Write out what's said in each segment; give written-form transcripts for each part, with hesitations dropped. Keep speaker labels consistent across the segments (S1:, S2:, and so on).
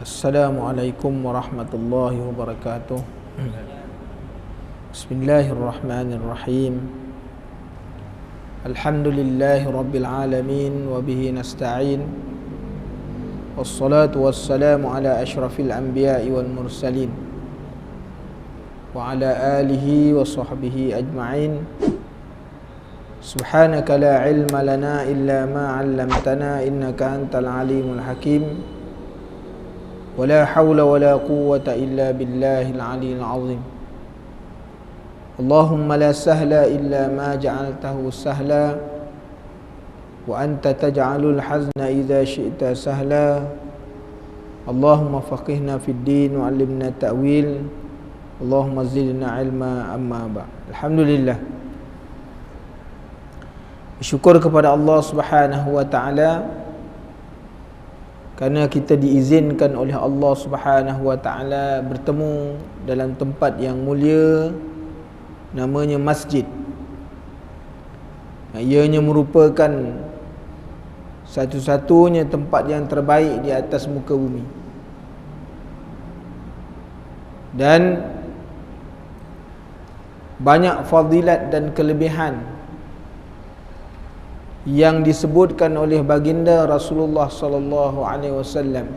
S1: Assalamualaikum warahmatullahi wabarakatuh. Bismillahirrahmanirrahim. Alhamdulillahi rabbil alamin wa bihi nasta'in. Wassalatu wassalamu ala asyrafil anbiya'i wal mursalin wa ala alihi wa sahbihi ajma'in. Subhanaka la ilma lana illa ma 'allamtana innaka antal alimul hakim. ولا حول ولا قوة إلا بالله العلي العظيم. اللهم لا سهل إلا ما جعلته سهلا وأنت تجعل الحزن إذا شئت سهلا. اللهم فقهنا في الدين وعلمنا التأويل. اللهم زدنا علما أما بعد. Alhamdulillah, bersyukur kepada Allah Subhanahu wa taala kerana kita diizinkan oleh Allah Subhanahu wa taala bertemu dalam tempat yang mulia namanya masjid. Ianya merupakan satu-satunya tempat yang terbaik di atas muka bumi. Dan banyak fadilat dan kelebihan yang disebutkan oleh baginda Rasulullah sallallahu alaihi wasallam.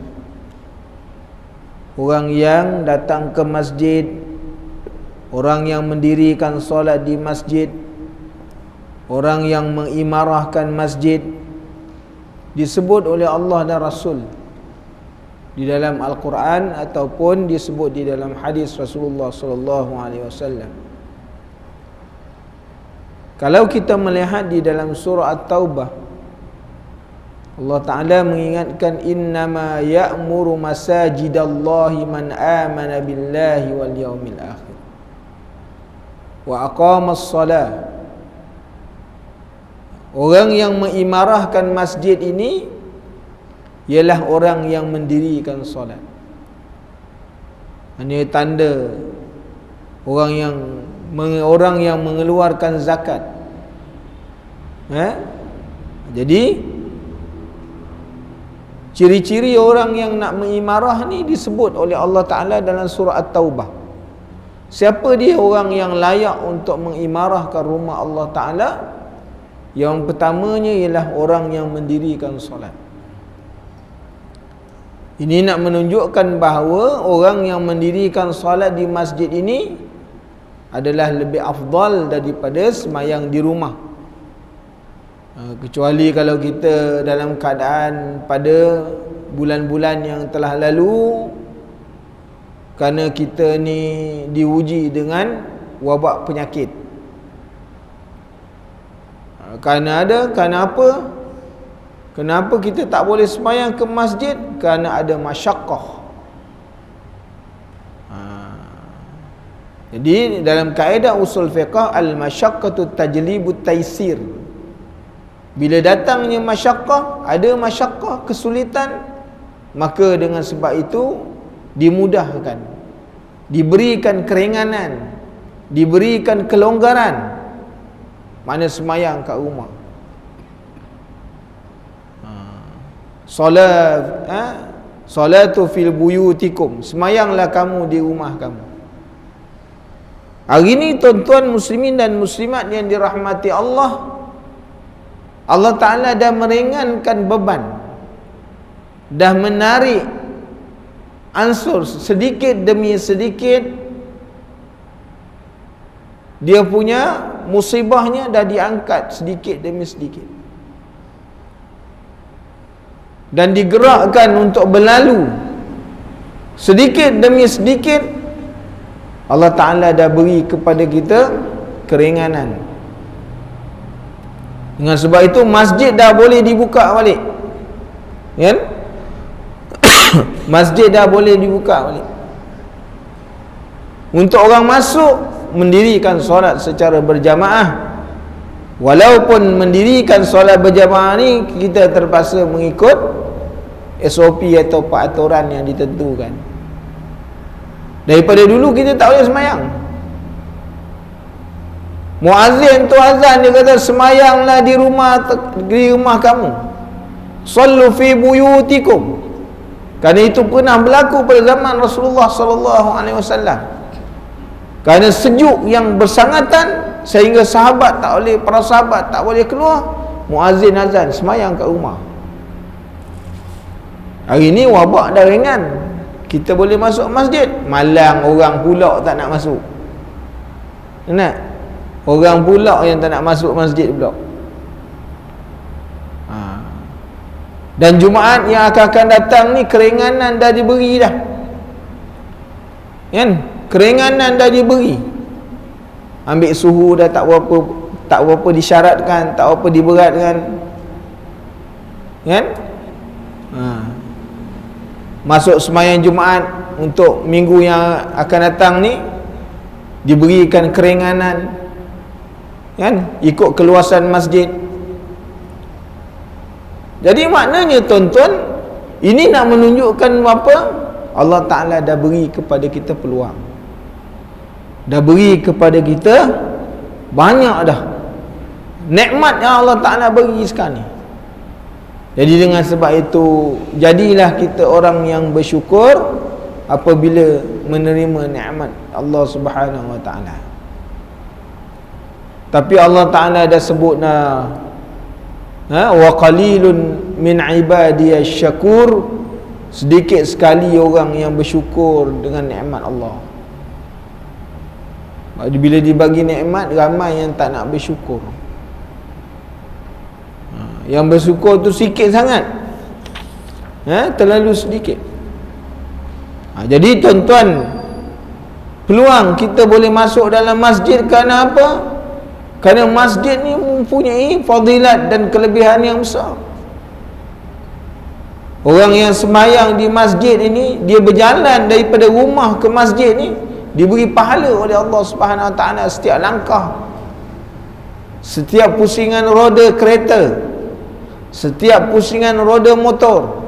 S1: Orang yang datang ke masjid, orang yang mendirikan solat di masjid, orang yang mengimarahkan masjid, disebut oleh Allah dan Rasul di dalam Al-Quran ataupun disebut di dalam hadis Rasulullah sallallahu alaihi wasallam. Kalau kita melihat di dalam surah At-Taubah, Allah Ta'ala mengingatkan innama ya'muru masajidallahi man amana billahi wal yawmil akhir wa aqamas salah. Orang yang mengimarahkan masjid ini ialah orang yang mendirikan solat. Ini tanda orang yang mengeluarkan zakat. Jadi ciri-ciri orang yang nak mengimarah ni disebut oleh Allah Ta'ala dalam surah At-Taubah. Siapa dia orang yang layak untuk mengimarahkan rumah Allah Ta'ala? Yang pertamanya ialah orang yang mendirikan solat. Ini nak menunjukkan bahawa orang yang mendirikan solat di masjid ini adalah lebih afdal daripada semayang di rumah. Kecuali kalau kita dalam keadaan pada bulan-bulan yang telah lalu, kerana kita ni diuji dengan wabak penyakit. Kerana apa? Kenapa kita tak boleh semayang ke masjid? Kerana ada masyaqqah. Jadi dalam kaedah usul fiqh, al-masyaqqatu tajlibut taysir. Bila datangnya masyaqqah, ada masyaqqah, kesulitan, maka dengan sebab itu dimudahkan, diberikan keringanan, diberikan kelonggaran, mana semayang kat rumah. Salatu fil buyutikum, semayanglah kamu di rumah kamu. Hari ini tuan-tuan muslimin dan muslimat yang dirahmati Allah, Allah Ta'ala dah meringankan beban, dah menarik ansur sedikit demi sedikit. Dia punya musibahnya dah diangkat sedikit demi sedikit, dan digerakkan untuk berlalu sedikit demi sedikit. Allah Ta'ala dah beri kepada kita keringanan. Dengan sebab itu masjid dah boleh dibuka balik, kan? Masjid dah boleh dibuka balik untuk orang masuk mendirikan solat secara berjamaah. Walaupun mendirikan solat berjamaah ni kita terpaksa mengikut SOP atau peraturan yang ditentukan. Daripada dulu kita tak boleh semayang. Muazzin tu azan, dia kata semayanglah di rumah kamu. Sallu fi buyutikum. Kerana itu pernah berlaku pada zaman Rasulullah sallallahu alaihi wasallam. Kerana sejuk yang bersangatan sehingga para sahabat tak boleh keluar, muazzin azan semayang kat rumah. Hari ni wabak dah ringan, kita boleh masuk masjid, malang orang pula tak nak masuk. Nak orang pula yang tak nak masuk masjid pula. Dan Jumaat yang akan datang ni keringanan dah diberi dah. Kan? Keringanan dah diberi. Ambil suhu dah tak berapa disyaratkan, tak berapa diberatkan. Kan? Masuk sembahyang Jumaat untuk minggu yang akan datang ni diberikan keringanan. Kan? Ikut keluasan masjid. Jadi maknanya tuan-tuan, ini nak menunjukkan apa? Allah Ta'ala dah beri kepada kita peluang, dah beri kepada kita banyak dah nikmat yang Allah Ta'ala beri sekarang ni. Jadi dengan sebab itu, jadilah kita orang yang bersyukur apabila menerima nikmat Allah Subhanahu Wa Ta'ala. Tapi Allah Ta'ala dah sebut wa qalilun min ibadiyas syakur, sedikit sekali orang yang bersyukur dengan nikmat Allah. Bila dibagi nikmat, ramai yang tak nak bersyukur. Yang bersyukur tu sikit sangat, terlalu sedikit. Jadi tuan-tuan, peluang kita boleh masuk dalam masjid kerana apa? Kerana masjid ni mempunyai fadilat dan kelebihan yang besar. Orang yang sembahyang di masjid ini, dia berjalan daripada rumah ke masjid ni, diberi pahala oleh Allah Subhanahu Wa Ta'ala setiap langkah, setiap pusingan roda kereta, setiap pusingan roda motor,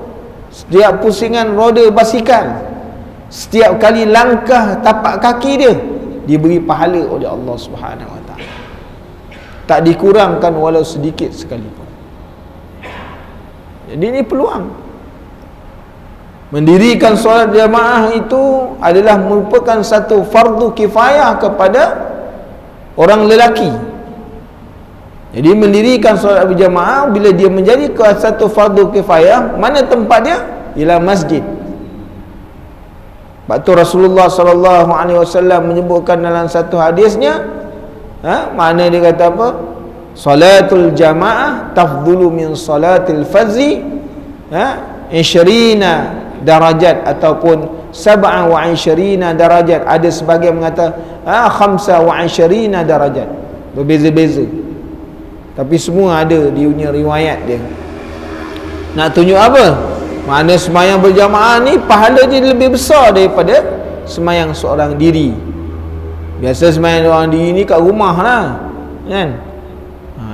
S1: setiap pusingan roda basikal, setiap kali langkah tapak kaki dia diberi pahala oleh Allah Subhanahu Wa Ta'ala. Tak dikurangkan walau sedikit sekalipun. Jadi ini peluang. Mendirikan solat jamaah itu adalah merupakan satu fardu kifayah kepada orang lelaki. Jadi mendirikan solat berjamaah, bila dia menjadi satu fardu kifayah, mana tempat dia? Ialah masjid. Sebab tu Rasulullah sallallahu alaihi wasallam menyebutkan dalam satu hadisnya, mana dia kata apa? Salatul jamaah tafdulu min salatil fazzi 20 darajat ataupun 27 darajat. Ada sebagian mengata 25 darajat. Berbeza-beza. Tapi semua ada di punya riwayat dia. Nak tunjuk apa? Mana sembahyang berjamaah ni pahala dia lebih besar daripada sembahyang seorang diri. Biasa sembahyang orang diri ni kat rumah lah, kan?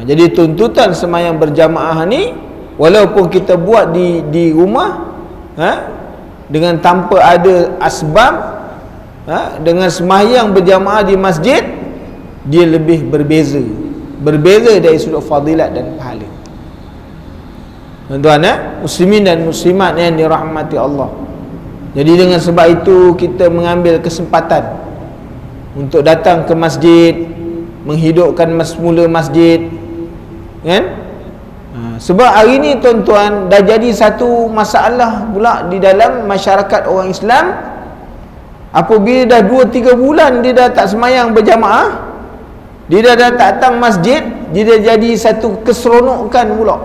S1: Jadi tuntutan sembahyang berjamaah ni, walaupun kita buat di rumah, dengan tanpa ada asbab, dengan sembahyang berjamaah di masjid, dia lebih berbeza dari sudut fadilat dan pahala. Tuan-tuan, muslimin dan muslimat yang dirahmati Allah. Jadi dengan sebab itu kita mengambil kesempatan untuk datang ke masjid, menghidupkan semula masjid, kan? Sebab hari ni tuan-tuan, dah jadi satu masalah pula di dalam masyarakat orang Islam. Apabila dah 2-3 bulan dia dah tak sembahyang berjamaah, dia dah tak datang masjid, dia dah jadi satu keseronokan pula.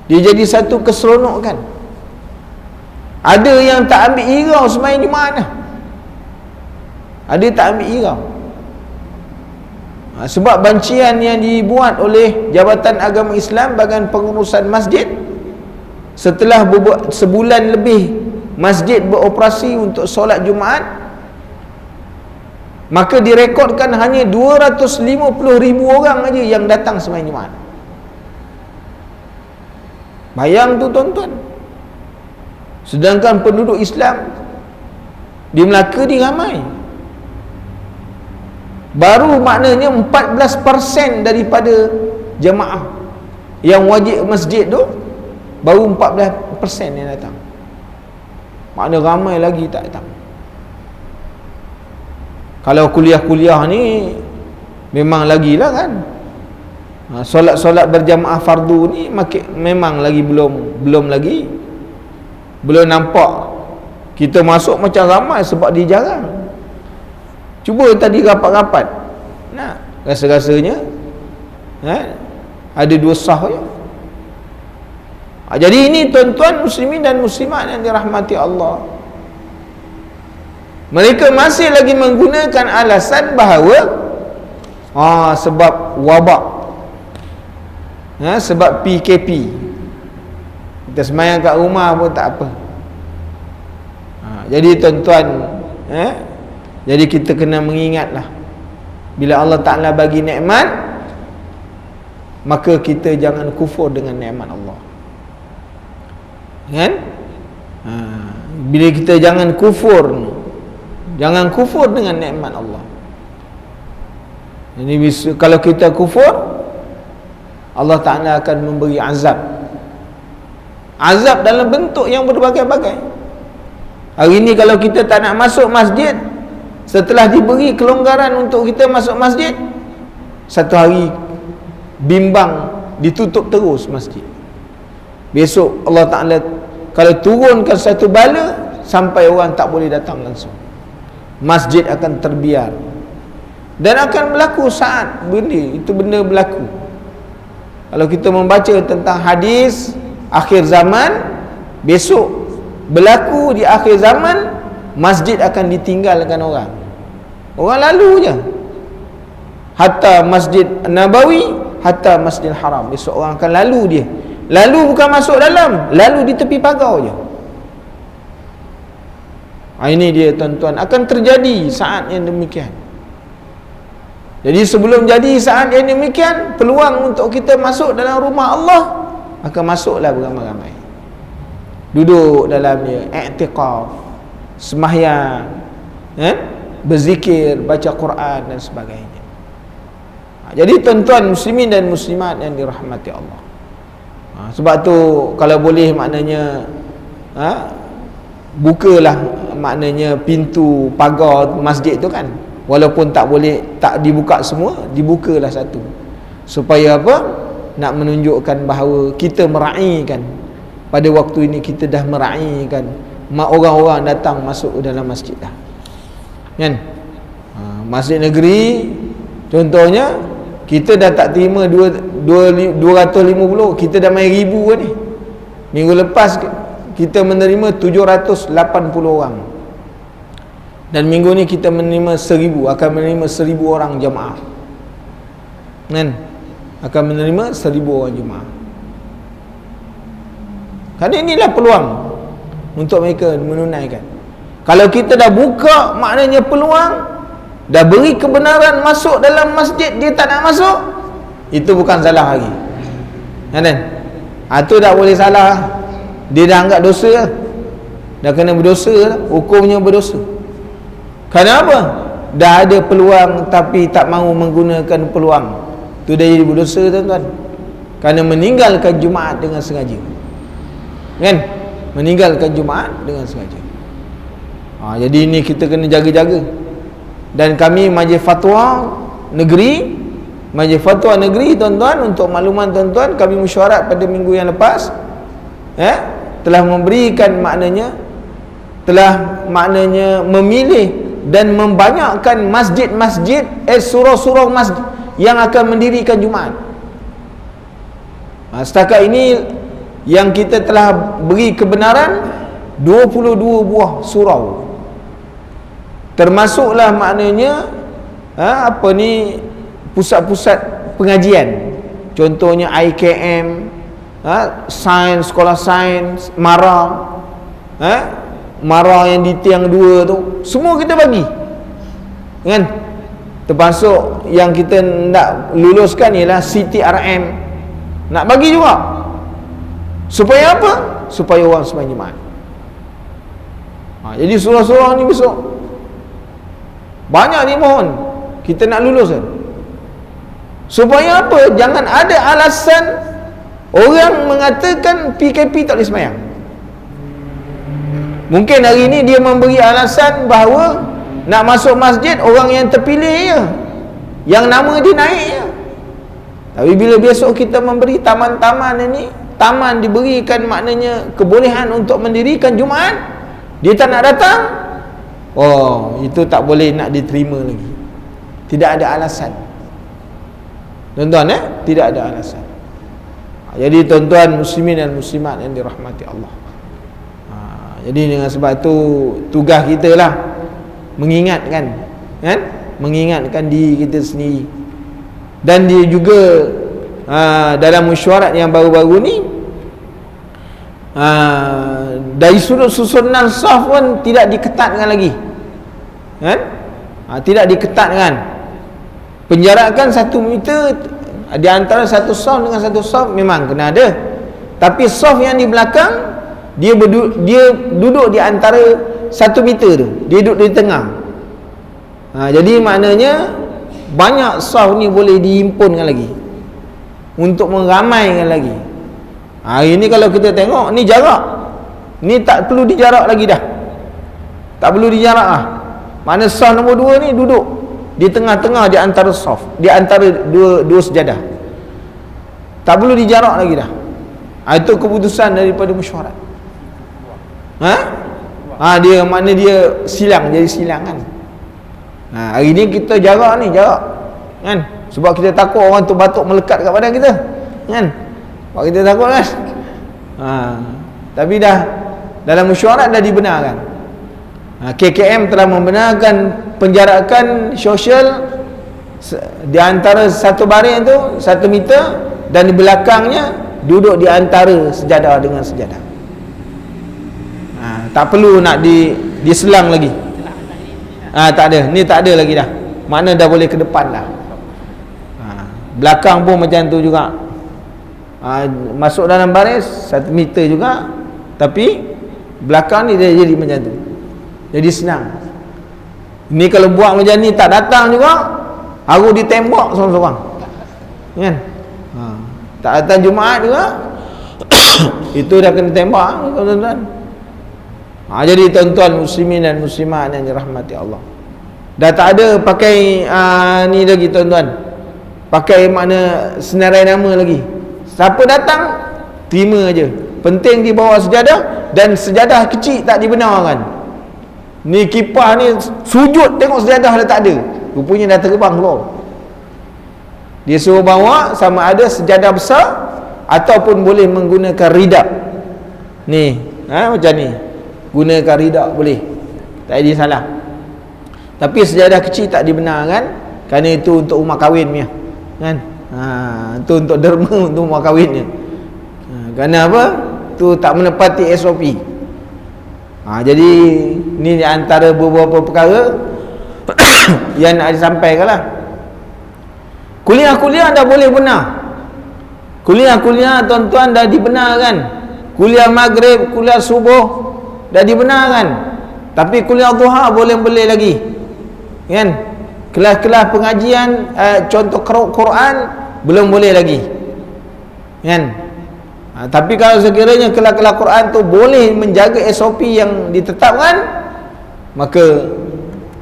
S1: Dia jadi satu keseronokan. Ada yang tak ambil irau sembahyang Jumaat dah. Ada tak ambil irau. Sebab bancian yang dibuat oleh Jabatan Agama Islam Bahagian Pengurusan Masjid, setelah sebulan lebih masjid beroperasi untuk solat Jumaat, maka direkodkan hanya 250,000 orang aja yang datang sembahyang Jumaat. Bayang tu tuan-tuan. Sedangkan penduduk Islam di Melaka ni ramai. Baru maknanya 14% daripada jemaah yang wajib masjid tu, baru 14% yang datang. Makna ramai lagi tak datang. Kalau kuliah-kuliah ni memang lagilah kan. Solat-solat berjamaah fardu ni memang lagi belum nampak. Kita masuk macam ramai sebab dia jarang. Cuba tadi rapat-rapat, nak rasa-rasanya ada dua sah je. Jadi ini tuan-tuan muslimin dan muslimat yang dirahmati Allah, mereka masih lagi menggunakan alasan bahawa sebab wabak, sebab PKP kita sembahyang kat rumah pun tak apa. Jadi tuan-tuan, jadi kita kena mengingatlah, bila Allah Ta'ala bagi nikmat, maka kita jangan kufur dengan nikmat Allah, kan? Bila kita jangan kufur dengan nikmat Allah. Jadi kalau kita kufur, Allah Ta'ala akan memberi azab dalam bentuk yang berbagai-bagai. Hari ni kalau kita tak nak masuk masjid, setelah diberi kelonggaran untuk kita masuk masjid, satu hari bimbang ditutup terus masjid. Besok Allah Ta'ala kalau turunkan satu bala sampai orang tak boleh datang langsung, masjid akan terbiar. Dan akan berlaku saat benda berlaku. Kalau kita membaca tentang hadis akhir zaman, besok berlaku di akhir zaman, masjid akan ditinggalkan orang lalu je, hatta Masjid Nabawi, hatta Masjidil Haram. Besok orang akan lalu bukan masuk dalam, lalu di tepi pagar je. Ini dia tuan-tuan, akan terjadi saat yang demikian. Jadi sebelum jadi saat yang demikian, peluang untuk kita masuk dalam rumah Allah, maka masuklah beramai-ramai, duduk dalam dia, i'tikaf, sembahyang, berzikir, baca Quran dan sebagainya. Jadi tuan-tuan muslimin dan muslimat yang dirahmati Allah, sebab tu kalau boleh maknanya bukalah maknanya pintu pagar masjid tu kan, walaupun tak dibuka semua, dibukalah satu, supaya apa? Nak menunjukkan bahawa kita meraihkan, pada waktu ini kita dah meraihkan orang-orang datang masuk ke dalam masjid dah, kan? Masjid negeri contohnya, kita dah tak terima 250, kita dah main 1000 ni. Minggu lepas kita menerima 780 orang, dan minggu ni kita menerima 1000, akan menerima 1000 orang jemaah, kan? Akan menerima 1000 orang jemaah. Kerana inilah peluang untuk mereka menunaikan. Kalau kita dah buka, maknanya peluang, dah beri kebenaran masuk dalam masjid, dia tak nak masuk, itu bukan salah lagi, kan? Itu tak boleh salah, dia dah anggap dosa, dah kena berdosa, hukumnya berdosa. Kenapa? Dah ada peluang tapi tak mahu menggunakan peluang, tu dah jadi berdosa tuan-tuan, kerana meninggalkan Jumaat dengan sengaja, kan? Meninggalkan Jumaat dengan sengaja. Jadi ini kita kena jaga-jaga. Dan kami Majlis Fatwa Negeri, tuan-tuan, untuk makluman tuan-tuan, kami mesyuarat pada minggu yang lepas, telah memberikan maknanya memilih dan membanyakkan masjid-masjid, surau-surau masjid yang akan mendirikan Jumaat. Setakat ini yang kita telah beri kebenaran 22 buah surau, termasuklah maknanya pusat-pusat pengajian, contohnya IKM, sains, sekolah sains, Mara yang di tiang 2 tu, semua kita bagi, kan? Termasuk yang kita nak luluskan ialah CTRM, nak bagi juga. Supaya apa? Supaya orang sembahyang Jumaat. Jadi surau-surau ni besok banyak dimohon kita nak lulus kan? Supaya apa? Jangan ada alasan orang mengatakan PKP tak boleh sembahyang. Mungkin hari ini dia memberi alasan bahawa nak masuk masjid orang yang terpilih je, yang nama dia naik je. Tapi bila besok kita memberi taman-taman ini, taman diberikan maknanya kebolehan untuk mendirikan Jumaat, dia tak nak datang, oh, itu tak boleh nak diterima lagi. Tidak ada alasan. Tuan-tuan, tidak ada alasan. Jadi tuan-tuan muslimin dan muslimat yang dirahmati Allah, jadi dengan sebab itu tugas kita lah mengingatkan, kan? Mengingatkan diri kita sendiri. Dan dia juga dalam mesyuarat yang baru-baru ni, dari sudut susunan saf pun tidak diketatkan lagi, kan? Tidak diketatkan. Penjarakan 1 meter di antara satu saf dengan satu saf memang kena ada, tapi saf yang di belakang dia duduk di antara 1 meter tu, dia duduk di tengah. Jadi maknanya banyak saf ni boleh dihimpunkan lagi untuk meramaikan lagi. Hari ni kalau kita tengok ni jarak, ni tak perlu dijarak lagi dah, tak perlu dijarak lah. Mana saf nombor 2 ni duduk di tengah-tengah di antara saf, di antara dua sejadah, tak perlu dijarak lagi dah. Itu keputusan daripada mesyuarat. Dia mana dia silang, jadi silang kan. Hari ni kita jarak ni, jarak kan, sebab kita takut orang tu batuk melekat kat badan kita, kan, sebab kita takut kan. Tapi dah dalam mesyuarat dah dibenarkan. KKM telah membenarkan penjarakan sosial di antara satu baring tu 1 meter, dan di belakangnya duduk di antara sejadah dengan sejadah. Tak perlu nak diselang lagi. Tak ada, ni tak ada lagi dah. Mana dah boleh ke depan dah. Belakang pun macam tu juga. Masuk dalam baris 1 meter juga, tapi belakang ni dia jadi macam tu, jadi senang. Ni kalau buat macam ni tak datang juga, harus ditembak seorang-seorang, kan? Tak datang Jumaat juga itu dah kena tembak, tuan-tuan. Jadi tuan-tuan muslimin dan muslimat yang dirahmati Allah, dah tak ada pakai ni lagi tuan-tuan, pakai makna senarai nama lagi. Siapa datang terima aja, penting di bawah sejadah, dan sejadah kecil tak dibenarkan. Ni kipas ni sujud tengok sejadah dah tak ada, rupanya dah terbang keluar. Dia suruh bawa sama ada sejadah besar ataupun boleh menggunakan ridak. Ni macam ni, gunakan ridak boleh, tak ada salah. Tapi sejadah kecil tak dibenarkan, kerana itu untuk rumah kahwin punya, kan? Itu untuk derma, untuk rumah kahwinnya. Kerana apa? Tu tak menepati SOP. Jadi ni di antara beberapa perkara yang nak disampaikan lah. Kuliah-kuliah dah boleh benar. Kuliah-kuliah tuan-tuan dah dibenarkan. Kuliah maghrib, kuliah subuh dah dibenarkan. Tapi kuliah duha boleh-boleh lagi, kan? Kelas-kelas pengajian contoh Quran belum boleh lagi, kan? Tapi kalau sekiranya kelas-kelas Quran tu boleh menjaga SOP yang ditetapkan, maka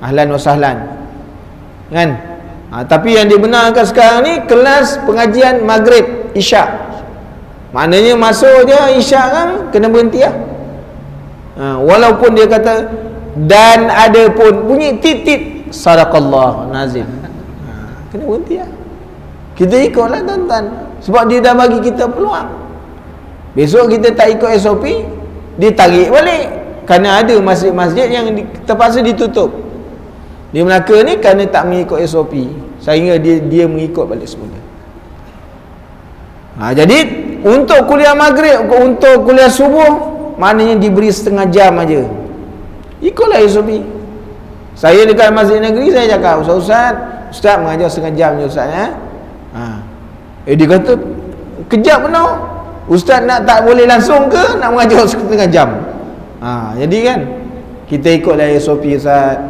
S1: ahlan wa sahlan, kan? Tapi yang dibenarkan sekarang ni kelas pengajian maghrib, isyak. Maknanya masuk je isyak kan, kena berhenti lah. Walaupun dia kata dan ada pun bunyi tit-tit sadaqallah nazim, kena berhenti lah. Kita ikutlah tuan-tuan, sebab dia dah bagi kita peluang. Besok kita tak ikut SOP, dia tarik balik. Kerana ada masjid-masjid yang terpaksa ditutup di Melaka ni kerana tak mengikut SOP, sehingga dia mengikut balik semula. Jadi untuk kuliah maghrib, untuk kuliah subuh, maknanya diberi setengah jam aja. Ikutlah SOP. Saya dekat masjid negeri, saya cakap, Ustaz mengajar setengah jam je Ustaz, dia kata kejap benar, Ustaz nak tak boleh langsung ke nak mengajar setengah jam? Jadi kan kita ikutlah SOP Ustaz,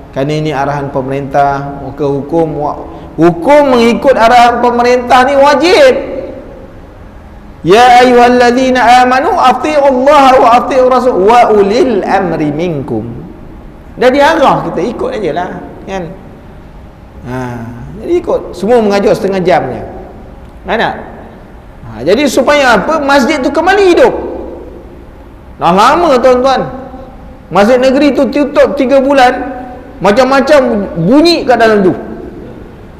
S1: kerana ini arahan pemerintah. Maka hukum mengikut arahan pemerintah ni wajib. Ya ayyuhalladzina amanu athi'ullaha wa athi'ur rasul wa ulil amri minkum. Dah diarah, kita ikut ajalah, kan? Jadi ikut. Semua mengajar setengah jamnya. Mana? Jadi supaya apa? Masjid tu kembali hidup. Dah lama tuan-tuan, masjid negeri tu tutup 3 bulan, macam-macam bunyi kat dalam tu,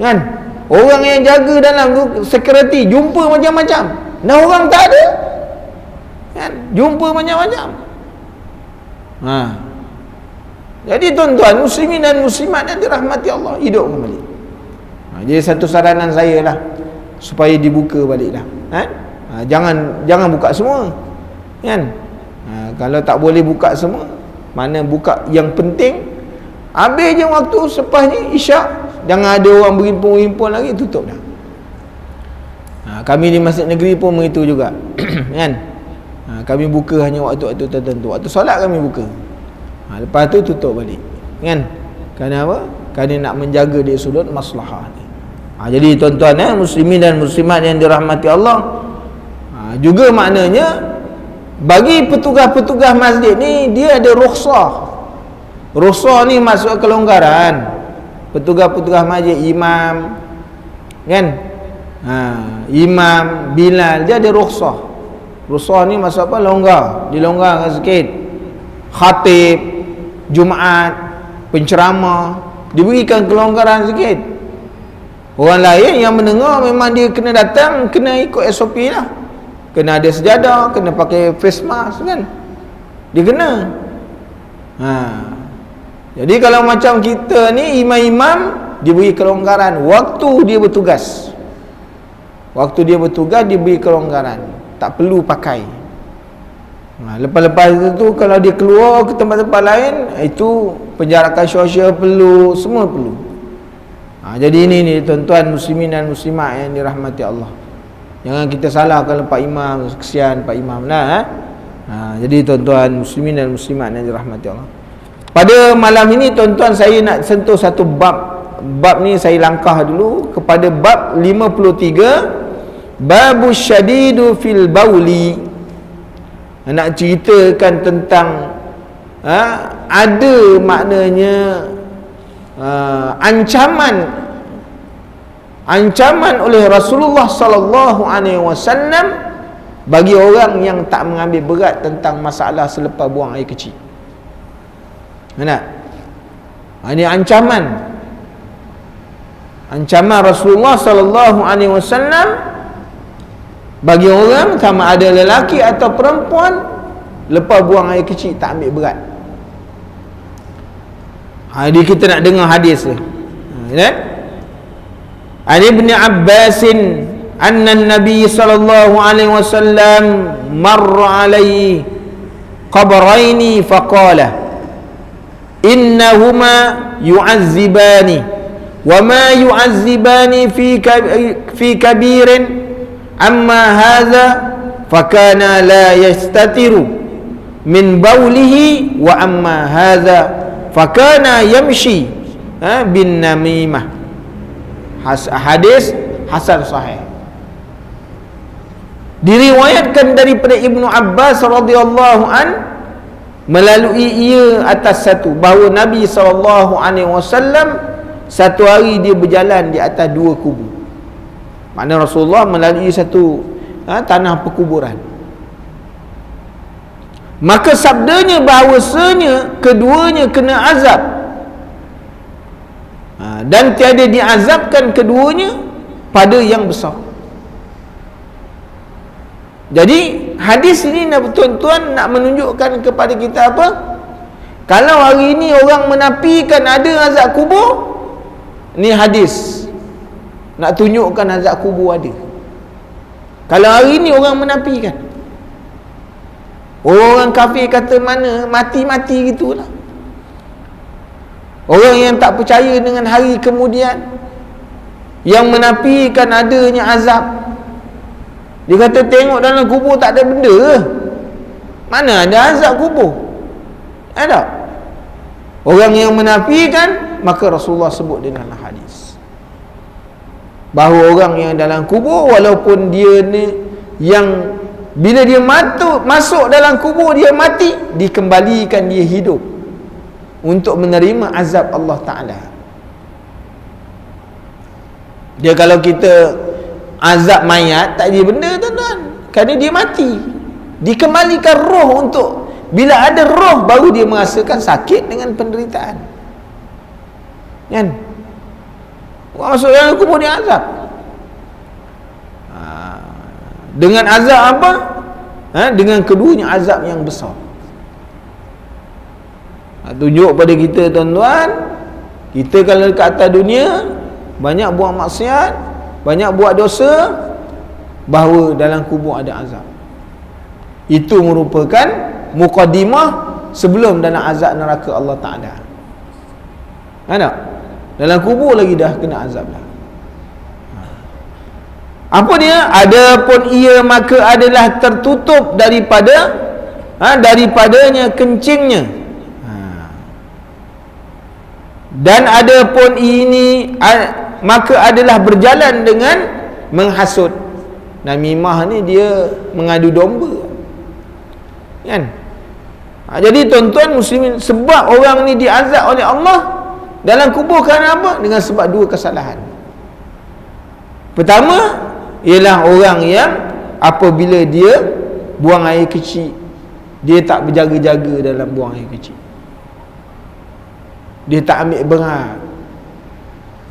S1: kan? Orang yang jaga dalam tu, security, jumpa macam-macam. Nah, orang tak ada, kan? Jumpa macam-macam. Jadi tuan-tuan, muslimin dan muslimat yang dirahmati Allah, hidup kembali. Jadi satu saranan saya lah, supaya dibuka balik lah, jangan buka semua, kan? Kalau tak boleh buka semua, mana buka yang penting, habis je waktu, selepas ni isyak, jangan ada orang berhimpun-himpun lagi, tutup dah. Kami di masjid negeri pun begitu juga, kan? Kami buka hanya waktu-waktu tertentu. Waktu solat kami buka, lepas tu tutup balik, kan? Kerana apa? Kerana nak menjaga di sudut maslahah ni. Jadi tuan-tuan, muslimin dan muslimat yang dirahmati Allah, juga maknanya bagi petugas-petugas masjid ni, dia ada rukhsah. Rukhsah ni masuk kelonggaran. Petugas-petugas masjid, imam, kan? Imam, bilal, dia ada rukhsah. Rukhsah ni masuk apa? Longgar, dilonggarkan sikit. Khatib Jumaat, penceramah, diberikan kelonggaran sikit. Orang lain yang mendengar, memang dia kena datang, kena ikut SOP lah. Kena ada sejadah, kena pakai face mask, kan? Dia kena. Jadi kalau macam kita ni, imam-imam diberi kelonggaran waktu dia bertugas. Waktu dia bertugas diberi kelonggaran, tak perlu pakai. Lepas-lepas itu kalau dia keluar ke tempat-tempat lain, itu penjarakan sosial perlu, semua perlu. Jadi ini ni tuan-tuan muslimin dan muslimat yang dirahmati Allah. Jangan kita salahkan Pak Imam, kesian Pak Imam lah. Jadi tuan-tuan muslimin dan muslimat yang dirahmati Allah, pada malam ini tuan-tuan, saya nak sentuh satu bab. Bab ni saya langkah dulu kepada bab 53, babus syadidu fil bauli. Nak ceritakan tentang ada maknanya ancaman oleh Rasulullah sallallahu alaihi wasallam bagi orang yang tak mengambil berat tentang masalah selepas buang air kecil. Mana? Ini ancaman Rasulullah sallallahu alaihi wasallam bagi orang, sama ada lelaki atau perempuan, lepas buang air kecil tak ambil berat. Jadi kita nak dengar hadis ni. An Ibn Abbas anna an-nabiy sallallahu alaihi wasallam marra alaihi qabraini faqala innahuma yu'azzibani wa ma yu'azzibani fi kabirin amma hadha fakana la yastatiru min baulihi wa amma hadha fakana yamshi bin namimah. Hadis hasan sahih, diriwayatkan daripada Ibnu Abbas radhiyallahu an melalui ia atas satu, bahawa Nabi SAW satu hari dia berjalan di atas 2 kubur. Makna Rasulullah melalui satu tanah perkuburan. Maka sabdanya bahawasanya keduanya kena azab, dan tiada diazabkan keduanya pada yang besar. Jadi hadis ini tuan-tuan nak menunjukkan kepada kita apa? Kalau hari ini orang menafikan ada azab kubur, ni hadis nak tunjukkan azab kubur ada. Kalau hari ini orang menafikan, orang kafir kata mana mati-mati gitulah. Orang yang tak percaya dengan hari kemudian, yang menafikan adanya azab, dia kata tengok dalam kubur tak ada benda. Mana ada azab kubur? Ada. Orang yang menafikan, maka Rasulullah sebut di dalam hadis bahawa orang yang dalam kubur, walaupun dia ni yang Bila dia masuk dalam kubur, dia mati, dikembalikan dia hidup untuk menerima azab Allah Ta'ala. Dia kalau kita azab mayat, tak ada benda tuan-tuan, kerana dia mati. Dikembalikan roh untuk, bila ada roh baru dia merasakan sakit dengan penderitaan. Kan? Orang masuk dalam kubur dia azab. Dengan azab apa? Dengan keduanya azab yang besar. Tunjuk pada kita tuan-tuan, kita kalau dekat atas dunia banyak buat maksiat, banyak buat dosa, bahawa dalam kubur ada azab. Itu merupakan muqaddimah sebelum dalam azab neraka Allah Ta'ala. Ada? Dalam kubur lagi dah kena azab dah. Apa dia? Adapun ia maka adalah tertutup daripadanya kencingnya. Dan adapun ini maka adalah berjalan dengan menghasut. Namimah ni dia mengadu domba. Kan? Jadi tuan-tuan muslimin, sebab orang ni diazab oleh Allah dalam kubur kerana apa? Dengan sebab dua kesalahan. Pertama ialah orang yang apabila dia buang air kecil, dia tak berjaga-jaga dalam buang air kecil. Dia tak ambil berat,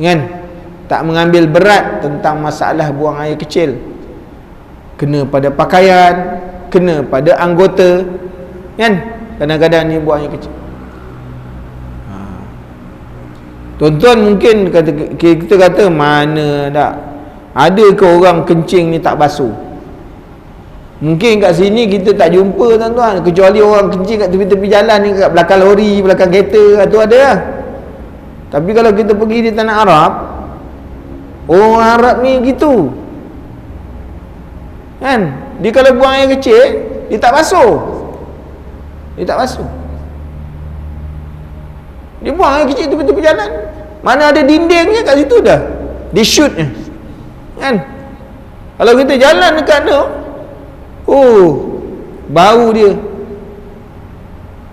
S1: kan? Tak mengambil berat tentang masalah buang air kecil. Kena pada pakaian, kena pada anggota, kan? Kadang-kadang ni buang air kecil. Tuan-tuan mungkin kita kata, mana tak ada ke orang kencing ni tak basuh? Mungkin kat sini kita tak jumpa tuan-tuan, kecuali orang kencing kat tepi-tepi jalan ni, kat belakang lori, belakang kereta, tu ada lah. Tapi kalau kita pergi di tanah Arab, orang Arab ni gitu, kan? Dia kalau buang air kecil, dia tak basuh. Dia tak basuh. Dia buang air kecil tepi-tepi jalan. Mana ada dindingnya kat situ dah, dia shootnya, kan? Kalau kita jalan dekat tu, bau dia.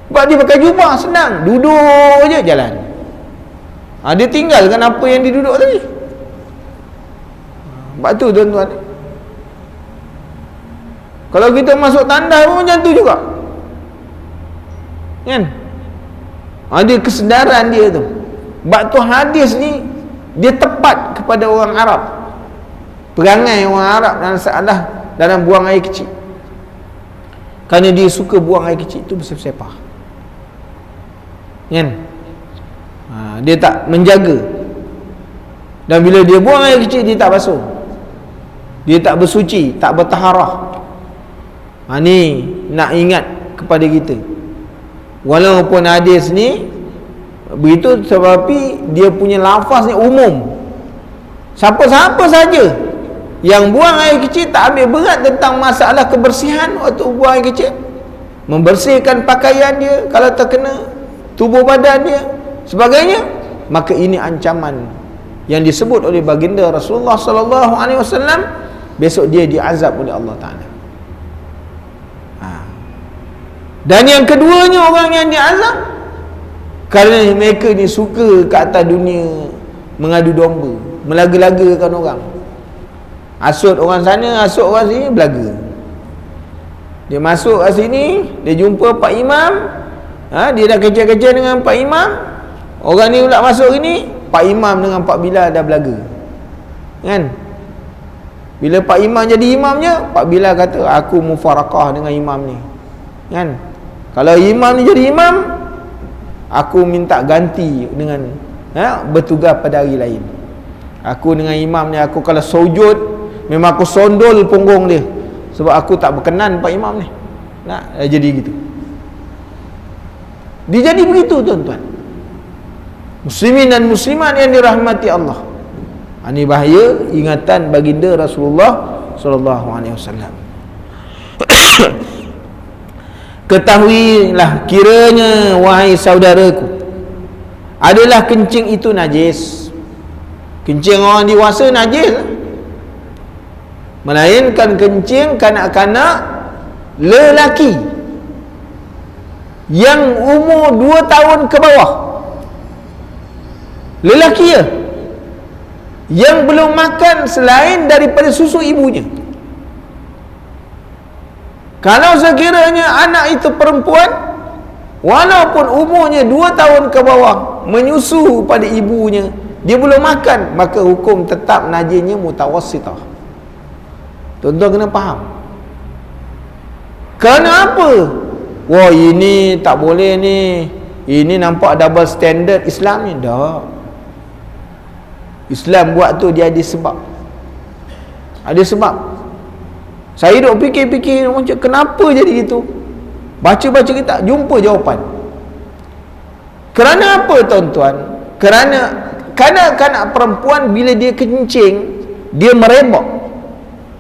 S1: Sebab dia pakai jubah, senang, duduk je jalan. Dia tinggalkan apa yang dia duduk tadi. Sebab tu tuan-tuan, kalau kita masuk tandas pun macam tu juga, kan? Ada kesedaran dia tu. Sebab tu hadis ni dia tepat kepada orang Arab, perangai orang Arab dalam buang air kecil. Kerana dia suka buang air kecil tu bersepah-sepah, kan? Dia tak menjaga. Dan bila dia buang air kecil, dia tak basuh, dia tak bersuci, tak bertaharah. Ni nak ingat kepada kita. Walaupun hadis ni begitu, tetapi dia punya lafaz ni umum. Siapa-siapa saja yang buang air kecil tak ambil berat tentang masalah kebersihan waktu buang air kecil, membersihkan pakaian dia kalau terkena, tubuh badan dia, sebagainya, maka ini ancaman yang disebut oleh baginda Rasulullah sallallahu alaihi wasallam, besok dia diazab oleh Allah Taala. Dan yang keduanya, orang yang diazab kerana mereka ni suka ke atas dunia mengadu domba, melaga-lagakan orang. Asut orang sana, asut orang sini, belaga. Dia masuk kat sini, dia jumpa Pak Imam, dia dah kejar-kejar dengan Pak Imam. Orang ni pula masuk sini, Pak Imam dengan Pak Bilal dah belaga, kan? Bila Pak Imam jadi imamnya, Pak Bilal kata, aku mufarakah dengan imam ni, kan? Kalau imam ni jadi imam, aku minta ganti dengan bertugas pada hari lain. Aku dengan imam ni, aku kalau sujud memang aku sondol punggung dia, sebab aku tak berkenan Pak Imam ni. Jadi gitu. Dia jadi begitu tuan-tuan, muslimin dan muslimat yang dirahmati Allah. Ini bahaya ingatan baginda Rasulullah sallallahu alaihi wasallam. Ketahuilah kiranya wahai saudaraku, adalah kencing itu najis. Kencing orang dewasa najis, melainkan kencing kanak-kanak lelaki yang umur 2 tahun ke bawah, lelaki ya, yang belum makan selain daripada susu ibunya. Kalau sekiranya anak itu perempuan, walaupun umurnya 2 tahun ke bawah, menyusu pada ibunya, dia belum makan, maka hukum tetap najisnya mutawassitah. Tuan-tuan kena faham. Kenapa? Wah, ini tak boleh ni, ini nampak double standard Islam ni. Tak. Islam buat tu dia ada sebab. Ada sebab. Saya duk fikir-fikir macam kenapa jadi gitu. Baca-baca kita jumpa jawapan. Kerana apa tuan-tuan? Kerana kanak-kanak perempuan bila dia kencing, dia merebak.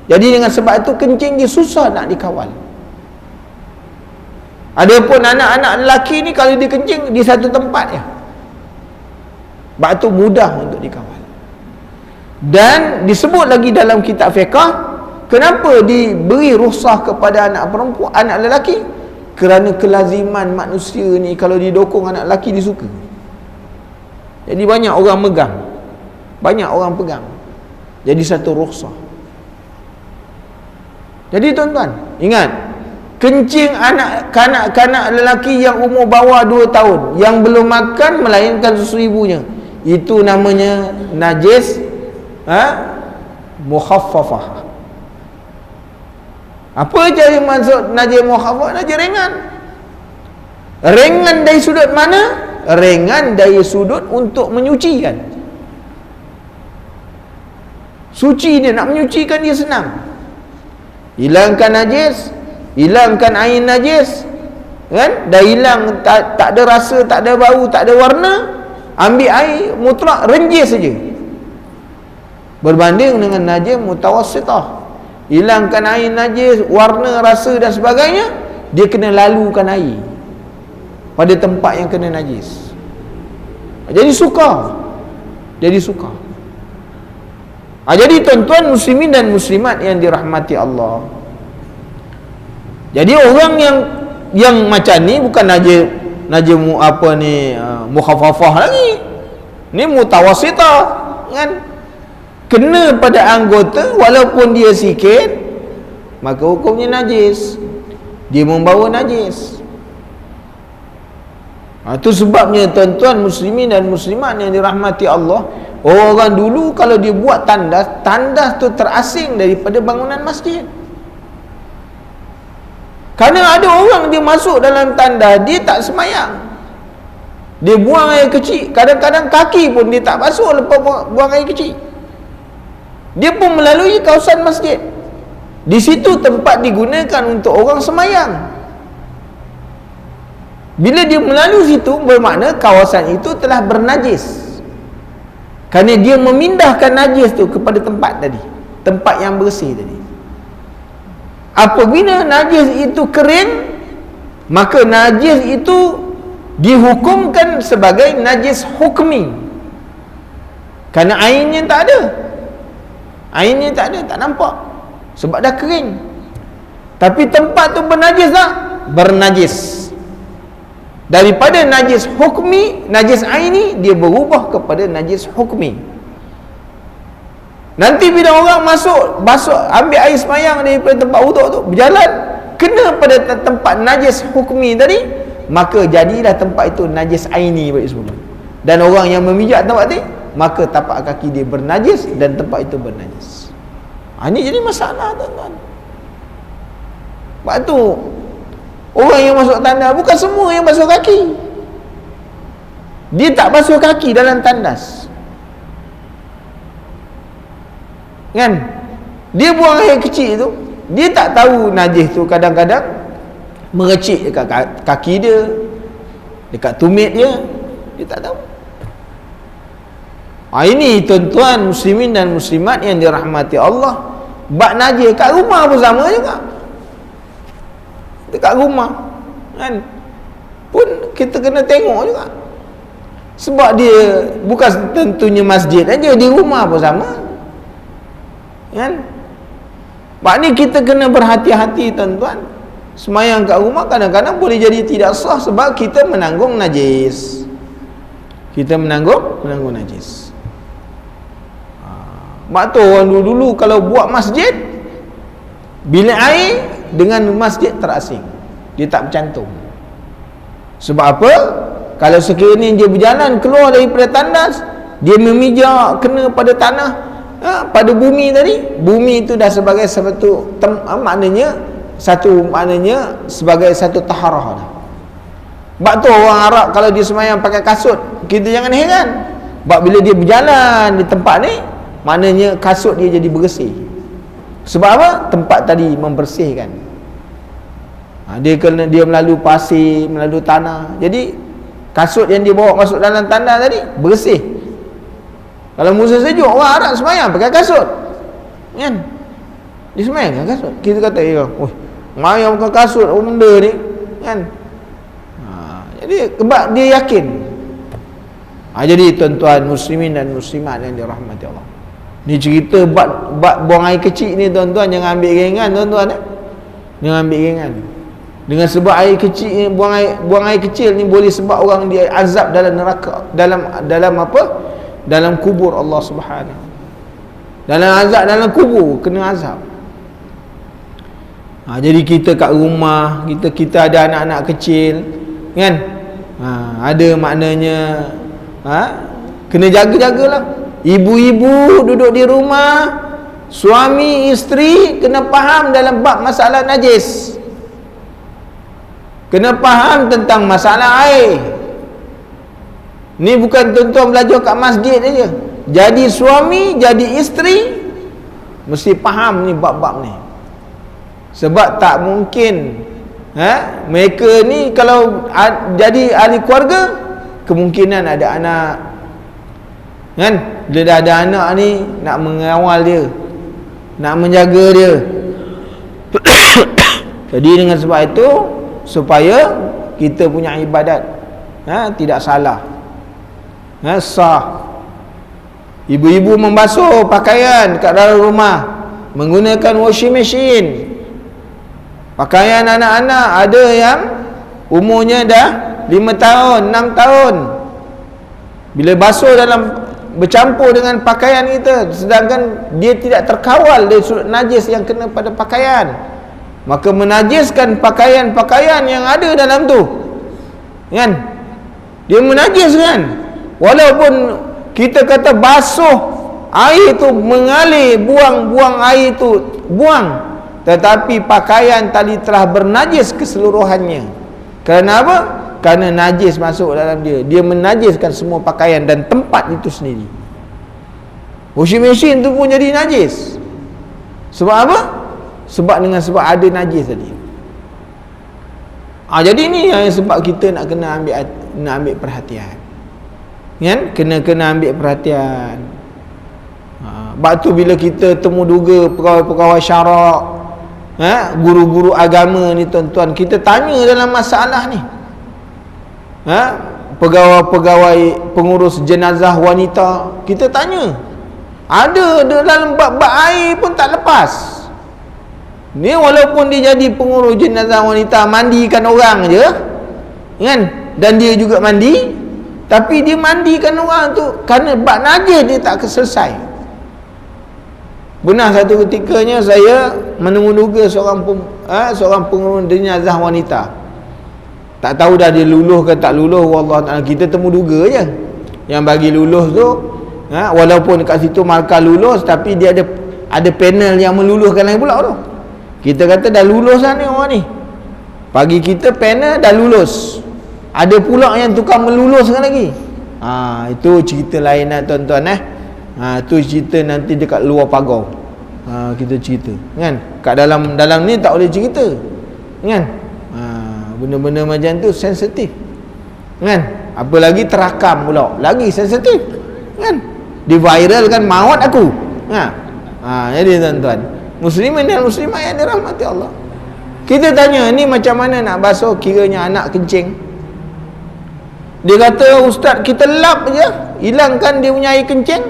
S1: Jadi dengan sebab itu kencing dia susah nak dikawal. Adapun anak-anak lelaki ni kalau dia kencing di satu tempat je. Sebab itu mudah untuk dikawal. Dan disebut lagi dalam kitab fiqh, kenapa diberi rukhsah kepada anak perempuan, anak lelaki? Kerana kelaziman manusia ni kalau didokong anak lelaki dia suka. Jadi banyak orang megang, banyak orang pegang. Jadi satu rukhsah. Jadi tuan-tuan, ingat, kencing kanak-kanak lelaki yang umur bawah 2 tahun yang belum makan melainkan susu ibunya, itu namanya najis mukhaffafah. Apa jadi maksud najis mukhaffafah? Najis ringan. Ringan dari sudut mana? Ringan dari sudut untuk menyucikan. Suci dia, nak menyucikan dia senang. Hilangkan najis, hilangkan air najis, kan? Dah hilang, tak ada rasa, tak ada bau, tak ada warna, ambil air mutlak, renjis saja. Berbanding dengan najis mutawassitah, hilangkan air najis, warna, rasa dan sebagainya, dia kena lalukan air pada tempat yang kena najis. Jadi sukar. Jadi tuan-tuan muslimin dan muslimat yang dirahmati Allah, jadi orang yang macam ni bukan najis mukhaffafah lagi, ni mutawassitah, kan? Kena pada anggota walaupun dia sikit, maka hukumnya najis, dia membawa najis. Itu sebabnya tuan-tuan muslimin dan muslimat yang dirahmati Allah, orang dulu kalau dia buat tandas, tandas tu terasing daripada bangunan masjid. Kerana ada orang dia masuk dalam tandas, dia tak semayang, dia buang air kecil, kadang-kadang kaki pun dia tak basuh lepas buang air kecil. Dia pun melalui kawasan masjid. Di situ tempat digunakan untuk orang semayang. Bila dia melalui situ, bermakna kawasan itu telah bernajis, kerana dia memindahkan najis tu kepada tempat tadi, tempat yang bersih tadi. Apabila najis itu kering, maka najis itu dihukumkan sebagai najis hukmi, kerana airnya tak ada. Airnya tak ada, tak nampak, sebab dah kering. Tapi tempat tu bernajis tak? Bernajis. Daripada najis hukmi, najis aini, dia berubah kepada najis hukmi. Nanti bila orang masuk, basuh, ambil air semayang daripada tempat wuduk tu, berjalan, kena pada tempat najis hukmi tadi, maka jadilah tempat itu najis aini bagi semula. Dan orang yang memijak tempat tadi, maka tapak kaki dia bernajis dan tempat itu bernajis. Ini jadi masalah tuan-tuan. Sebab tu orang yang masuk tandas, bukan semua yang basuh kaki. Dia tak basuh kaki dalam tandas, kan? Dia buang air kecil tu, dia tak tahu najis tu kadang-kadang merecik dekat kaki dia, dekat tumit dia tak tahu. Ini tuan-tuan muslimin dan muslimat yang dirahmati Allah, bak najis kat rumah pun sama juga. Dekat rumah, kan, pun kita kena tengok juga. Sebab dia bukan tentunya masjid aja, di rumah pun sama, kan? Sebab ni kita kena berhati-hati tuan-tuan. Semayang kat rumah kadang-kadang boleh jadi tidak sah sebab kita menanggung najis. Kita menanggung najis. Mak tu orang dulu-dulu kalau buat masjid, bilik air dengan masjid terasing. Dia tak bercantum. Sebab apa? Kalau sekiranya dia berjalan keluar daripada tandas, dia memijak kena pada tanah, pada bumi tadi, bumi itu dah sebagai satu maknanya sebagai satu taharah dah. Sebab tu orang Arab kalau dia semayang pakai kasut, kita jangan heran. Sebab bila dia berjalan di tempat ni, maknanya kasut dia jadi bersih. Sebab apa? Tempat tadi membersihkan. Dia melalui pasir, melalui tanah. Jadi kasut yang dia bawa masuk dalam tandas tadi bersih. Kalau musim sejuk, orang Arab semayang pakai kasut, kan? Dia semayang pakai kasut. Kita kata, semayang pakai kasut, apa benda ni, kan? Jadi sebab dia yakin. Jadi tuan-tuan muslimin dan muslimat yang dirahmati Allah, ni cerita bab buang air kecil ni tuan-tuan, jangan ambil ringan tuan-tuan. Jangan ambil ringan. Dengan sebab air kecil ni, buang air kecil ni boleh sebab orang dia azab dalam neraka, dalam apa? Dalam kubur Allah Subhanahu. Dalam azab dalam kubur kena azab. Jadi kita kat rumah, kita ada anak-anak kecil, kan? Ada maknanya kena jaga-jagalah. Ibu-ibu duduk di rumah, suami isteri kena faham dalam bab masalah najis, kena faham tentang masalah air. Ni bukan tuan-tuan belajar kat masjid aja. Jadi suami, jadi isteri mesti faham ni bab-bab ni. Sebab tak mungkin mereka ni kalau jadi ahli keluarga, kemungkinan ada anak, kan? Bila dah ada anak ni, nak mengawal dia, nak menjaga dia. Jadi dengan sebab itu, supaya kita punya ibadat tidak salah, sah. Ibu-ibu membasuh pakaian kat dalam rumah menggunakan washing machine. Pakaian anak-anak ada yang umurnya dah 5 tahun, 6 tahun. Bila basuh bercampur dengan pakaian kita, sedangkan dia tidak terkawal dari sudut najis yang kena pada pakaian, maka menajiskan pakaian-pakaian yang ada dalam tu, kan? Dia menajiskan. Walaupun kita kata basuh, air tu mengalir, buang air tu, buang, tetapi pakaian tadi telah bernajis keseluruhannya. Kerana apa? Kerana najis masuk dalam dia. Dia menajiskan semua pakaian dan tempat itu sendiri. Washing machine tu pun jadi najis. Sebab apa? Sebab ada najis tadi. Jadi ni yang sebab kita nak ambil perhatian, kan? Kena ambil perhatian. Sebab tu bila kita temu duga pegawai-pegawai syarak, guru-guru agama ni tuan-tuan, kita tanya dalam masalah ni, pegawai-pegawai pengurus jenazah wanita, kita tanya, ada dalam bab air pun tak lepas ni. Walaupun dia jadi pengurus jenazah wanita, mandikan orang je, kan? Dan dia juga mandi, tapi dia mandikan orang tu kerana bab najis dia tak selesai. Benar satu ketikanya saya menunggu seorang pengurus jenazah wanita. Tak tahu dah dia luluh ke tak luluh, wallah ta'ala. Kita temu duga je. Yang bagi luluh tu, walaupun kat situ markah lulus, tapi dia ada panel yang meluluhkan lagi pula tu. Kita kata dah lulus lah ni orang ni. Bagi kita panel dah lulus, ada pula yang tukang meluluskan lagi. Itu cerita lain lah tuan-tuan. Itu cerita nanti dekat luar pagar. Kita cerita, kan? Kat dalam ni tak boleh cerita, kan? Benda-benda macam tu sensitif, kan? Apa lagi terakam pula, lagi sensitif, kan? Diviralkan maut aku. Jadi tuan-tuan muslimin dan muslimat yang dirahmati Allah, kita tanya ni macam mana nak basuh kiranya anak kencing. Dia kata, ustaz, kita lap je, hilangkan dia punya air kencing,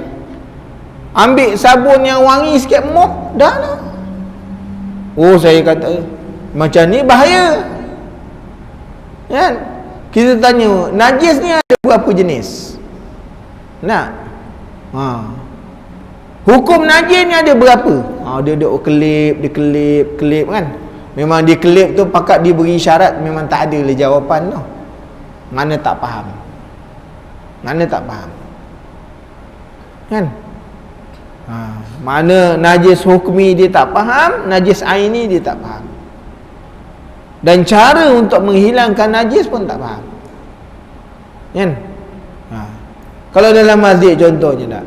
S1: ambil sabun yang wangi sikit, mop, dah lah. Saya kata, Macam ni bahaya. Kan? Kita tanya, najis ni ada berapa jenis? Nak? Hukum najis ni ada berapa? Dia kelip kan. Memang dia kelip tu pakat dia beri syarat, memang tak ada lah jawapan tu. Mana tak faham. Kan? Mana najis hukmi dia tak faham, najis aini dia tak faham. Dan cara untuk menghilangkan najis pun tak faham. Kan? Kalau dalam masjid contohnya tak,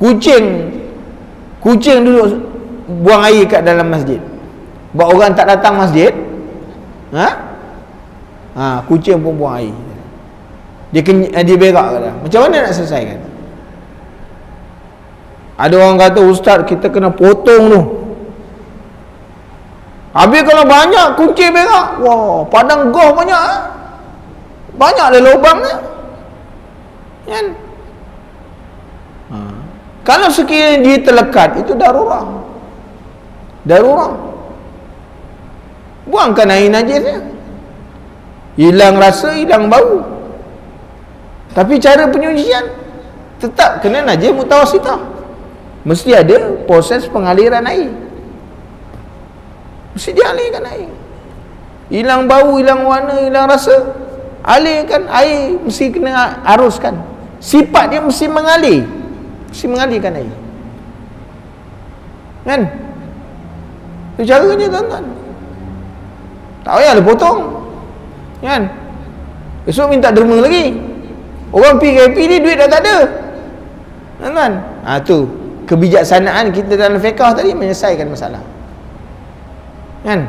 S1: kucing duduk buang air kat dalam masjid, buat orang tak datang masjid, kucing pun buang air, dia berak kat dalam. Macam mana nak selesaikan? Ada orang kata, ustaz kita kena potong tu. Habis kalau banyak kucing berak, wah, padang goh banyak, banyak lah lubang ni. Kan? Kalau sekiranya dia terlekat, itu darurat. Buangkan air najisnya. Hilang rasa, hilang bau. Tapi cara penyucian tetap kena najis mutawassithah. Mesti ada proses pengaliran air. Mesti dialirkan air. Hilang bau, hilang warna, hilang rasa, alirkan air, mesti kena aruskan. Sifat dia mesti mengalir. Mesti mengalirkan air. Kan? Itu caranya tuan-tuan. Tak payahlah potong. Kan? Esok minta derma lagi. Orang PKP ni duit dah tak ada. Tuan-tuan. Tu kebijaksanaan kita dalam fiqh tadi menyelesaikan masalah. Kan?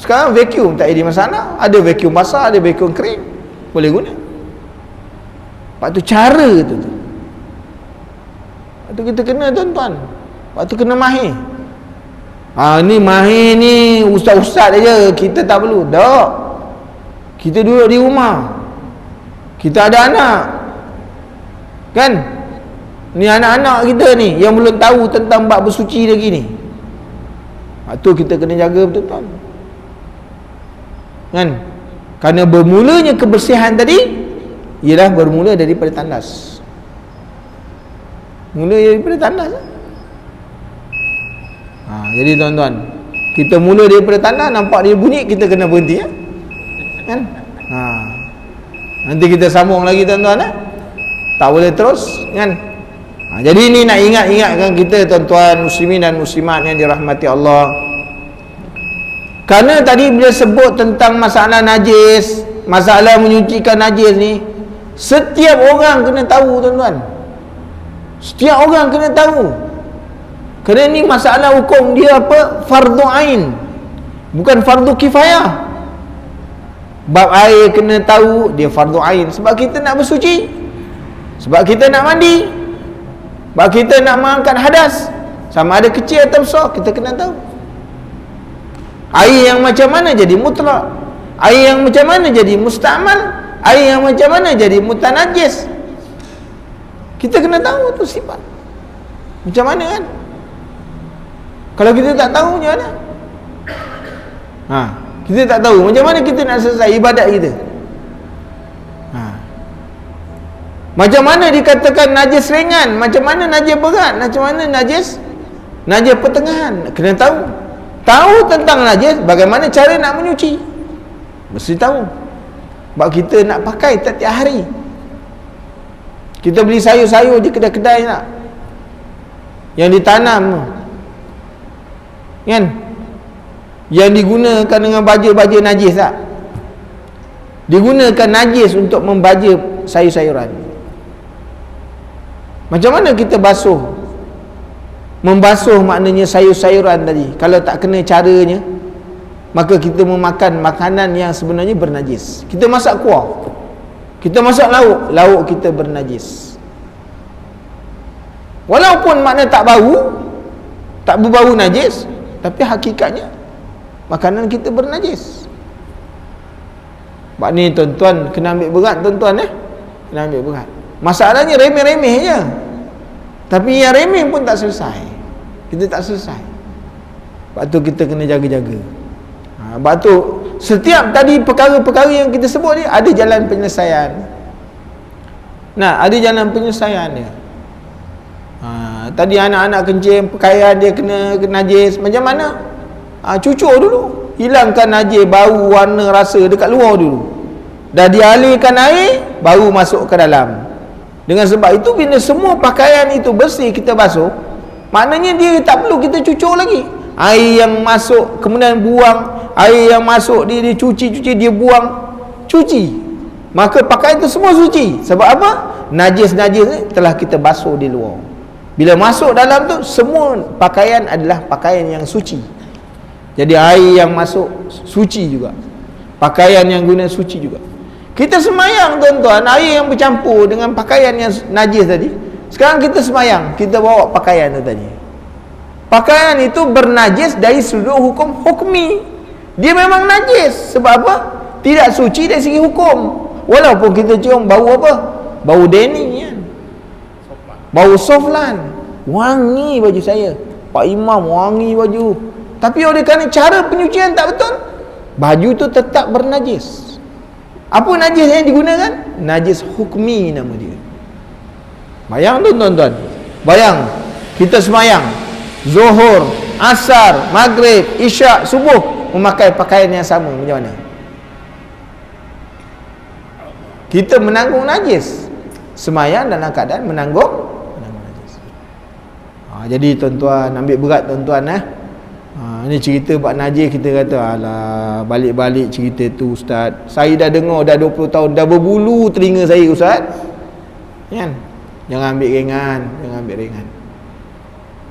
S1: Sekarang vacuum tak jadi masalah. Ada vacuum basah, ada vacuum kering, boleh guna. Lepas tu cara tu. Lepas tu kita kena tuan-tuan. Lepas tu kena mahir. Ni mahir ni ustaz-ustaz aja, kita tak perlu. Tak. Kita duduk di rumah, kita ada anak. Kan? Ni anak-anak kita ni yang belum tahu tentang bab bersuci lagi ni. Tu kita kena jaga betul-betul. Kan? Kerana bermulanya kebersihan tadi ialah bermula daripada tandas. Mula daripada tandas. Jadi tuan-tuan, kita mula daripada tandas, nampak dia bunyi, kita kena berhenti, ya? Kan? Nanti kita sambung lagi tuan-tuan, tak boleh terus, kan? Jadi ini nak ingatkan kita tuan-tuan muslimin dan muslimat yang dirahmati Allah. Kerana tadi bila sebut tentang masalah najis, masalah menyucikan najis ni, setiap orang kena tahu tuan-tuan. Setiap orang kena tahu. Kerana ni masalah hukum dia apa? Fardu ain, bukan fardu kifayah. Bab air kena tahu dia fardu ain. Sebab kita nak bersuci, sebab kita nak mandi, sebab kita nak mengangkat hadas, sama ada kecil atau besar, kita kena tahu. Air yang macam mana jadi mutlak, air yang macam mana jadi mustamal, air yang macam mana jadi mutanajis, kita kena tahu tu sifat macam mana, kan? Kalau kita tak tahu macam mana? Kita tak tahu macam mana kita nak selesai ibadat kita. Macam mana dikatakan najis ringan, macam mana najis berat, macam mana najis pertengahan. Kena tahu. Tahu tentang najis, bagaimana cara nak menyuci, mesti tahu. Sebab kita nak pakai setiap hari. Kita beli sayur-sayur je kedai-kedai nak, yang ditanam, kan? Yang digunakan dengan baja-baja najis tak? Digunakan najis untuk membaja sayur-sayuran. Macam mana kita basuh? Membasuh maknanya sayur-sayuran tadi, kalau tak kena caranya, maka kita memakan makanan yang sebenarnya bernajis. Kita masak kuah, kita masak lauk kita bernajis. Walaupun makna tak bau, tak berbau najis, tapi hakikatnya makanan kita bernajis. Sebab ni tuan-tuan kena ambil berat tuan-tuan, kena ambil berat. Masalahnya remeh-remeh je, tapi yang remeh pun tak selesai. Kita tak selesai. Sebab tu kita kena jaga-jaga. Sebab tu setiap tadi perkara-perkara yang kita sebut ni ada jalan penyelesaian. Nah, ada jalan penyelesaian dia. Tadi anak-anak kencing, pakaian dia kena najis, macam mana? Cucur dulu, hilangkan najis, bau, warna, rasa dekat luar dulu. Dah dialirkan air, baru masuk ke dalam. Dengan sebab itu bila semua pakaian itu bersih kita basuh, maknanya dia tak perlu kita cucur lagi. Air yang masuk kemudian buang, air yang masuk dia cuci, dia buang, cuci. Maka pakaian itu semua suci. Sebab apa? Najis-najis ni telah kita basuh di luar. Bila masuk dalam tu, semua pakaian adalah pakaian yang suci. Jadi air yang masuk suci juga, pakaian yang guna suci juga. Kita semayang tuan-tuan, air yang bercampur dengan pakaian yang najis tadi. Sekarang kita semayang, kita bawa pakaian tu tadi. Pakaian itu bernajis dari sudut hukum hukmi. Dia memang najis. Sebab apa? Tidak suci dari segi hukum. Walaupun kita cium bau apa? Bau denim kan? Bau soflan. Wangi baju saya. Pak Imam wangi baju. Tapi oleh kerana cara penyucian tak betul, baju tu tetap bernajis. Apa najis yang digunakan? Najis hukmi nama dia. Bayang tu tuan-tuan. Bayang, kita semayang Zuhur, Asar, Maghrib, Isyak, Subuh memakai pakaian yang sama, macam mana? Kita menanggung najis. Semayang dalam keadaan menanggung najis. Jadi tuan-tuan, ambil berat tuan-tuan ni cerita bab najis, kita kata alah, balik-balik cerita tu ustaz. Saya dah dengar dah 20 tahun, dah berbulu telinga saya ustaz. Kan? Jangan ambil ringan,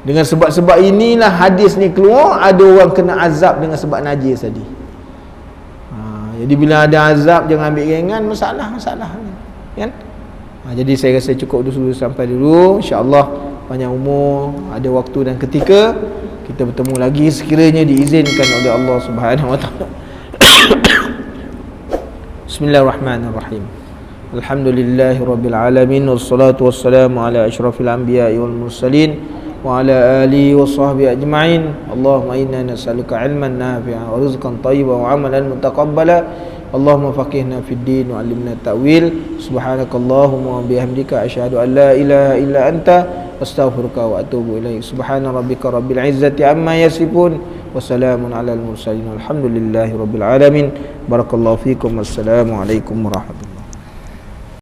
S1: Dengan sebab-sebab inilah hadis ni keluar, ada orang kena azab dengan sebab najis tadi. Jadi bila ada azab jangan ambil ringan, masalah kan? Jadi saya rasa cukup dulu sampai dulu. InsyaAllah panjang umur, ada waktu dan ketika kita bertemu lagi sekiranya diizinkan oleh Allah Subhanahu wa taala. Bismillahirrahmanirrahim. Alhamdulillahirabbil alamin, wassalatu wassalamu ala asyrafil anbiya'i wal mursalin wa ala alihi wa sahbihi ajma'in. Allahumma inna nas'aluka ilman nafi'an wa rizqan thayyiban wa amalan mutaqabbala. Allahumma faqihna fid din wa 'allimna ta'wil. Subhanakallahumma wa bihamdika asyhadu an la ilaha illa anta astaghfiruka wa atubu ilaik. Subhana rabbika rabbil izzati amma yasifun wa salamun alal mursalin. Alhamdulillahi rabbil alamin. Barakallahu fikum. Wassalamu alaikum warahmatullahi